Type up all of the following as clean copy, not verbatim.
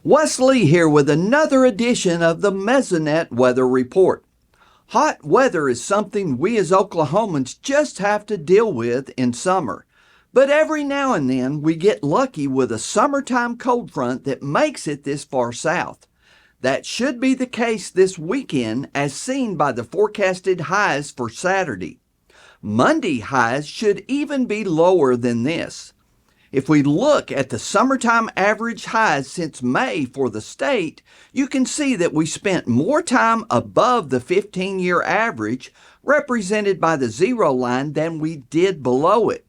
Wes Lee here with another edition of the Mesonet Weather Report. Hot weather is something we as Oklahomans just have to deal with in summer. But every now and then we get lucky with a summertime cold front that makes it this far south. That should be the case this weekend as seen by the forecasted highs for Saturday. Monday highs should even be lower than this. If we look at the summertime average highs since May for the state, you can see that we spent more time above the 15-year average, represented by the zero line, than we did below it.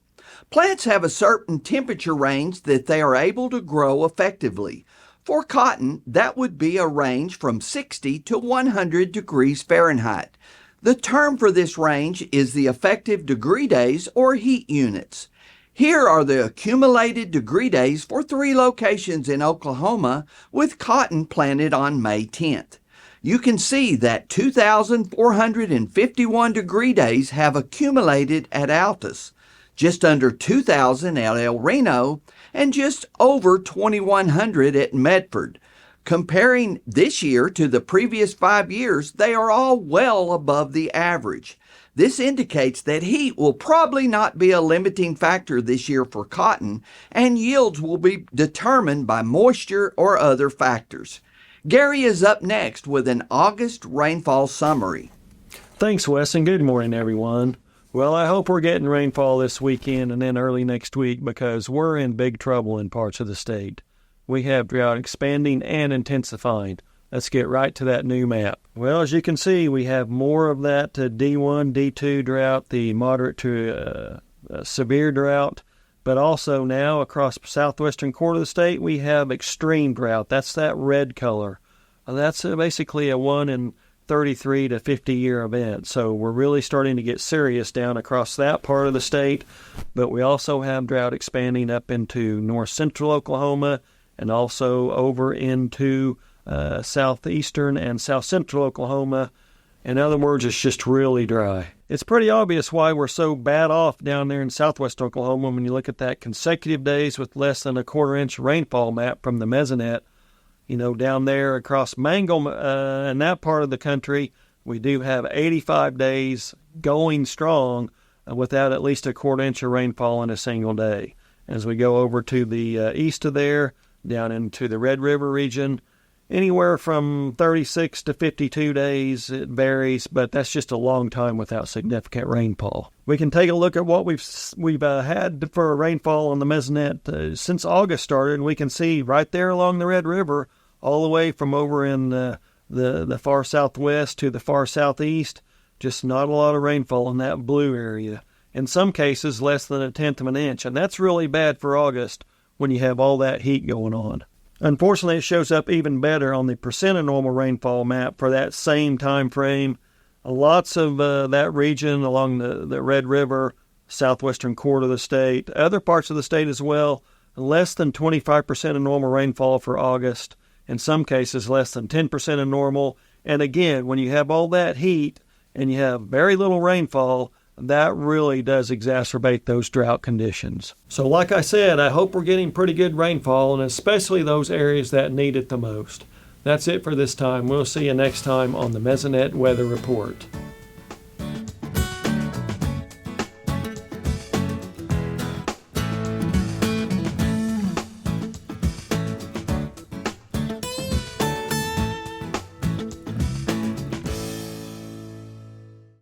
Plants have a certain temperature range that they are able to grow effectively. For cotton, that would be a range from 60 to 100 degrees Fahrenheit. The term for this range is the effective degree days or heat units. Here are the accumulated degree days for 3 locations in Oklahoma with cotton planted on May 10th. You can see that 2,451 degree days have accumulated at Altus, just under 2,000 at El Reno, and just over 2,100 at Medford. Comparing this year to the previous 5 years, they are all well above the average. This indicates that heat will probably not be a limiting factor this year for cotton, and yields will be determined by moisture or other factors. Gary is up next with an August rainfall summary. Thanks, Wes, and good morning, everyone. Well, I hope we're getting rainfall this weekend and then early next week because we're in big trouble in parts of the state. We have drought expanding and intensifying. Let's get right to that new map. Well, as you can see, we have more of that D1, D2 drought, the moderate to severe drought, but also now across the southwestern quarter of the state, we have extreme drought. That's that red color. That's basically a 1 in 33 to 50 year event. So we're really starting to get serious down across that part of the state, but we also have drought expanding up into north central Oklahoma and also over into southeastern and south central Oklahoma. In other words, it's just really dry. It's pretty obvious why we're so bad off down there in southwest Oklahoma when you look at that consecutive days with less than a quarter-inch rainfall map from the Mesonet. You know, down there across Mangle and that part of the country, we do have 85 days going strong without at least a quarter-inch of rainfall in a single day. As we go over to the east of there, down into the Red River region, anywhere from 36 to 52 days, it varies, but that's just a long time without significant rainfall. We can take a look at what we've had for rainfall on the Mesonet since August started, and we can see right there along the Red River, all the way from over in the far southwest to the far southeast, just not a lot of rainfall in that blue area. In some cases, less than 1/10 of an inch, and that's really bad for August when you have all that heat going on. Unfortunately, it shows up even better on the percent of normal rainfall map for that same time frame. Lots of that region along the Red River, southwestern quarter of the state, other parts of the state as well, less than 25% of normal rainfall for August, in some cases less than 10% of normal. And again, when you have all that heat and you have very little rainfall, that really does exacerbate those drought conditions. So like I said, I hope we're getting pretty good rainfall, and especially those areas that need it the most. That's it for this time. We'll see you next time on the Mesonet Weather Report.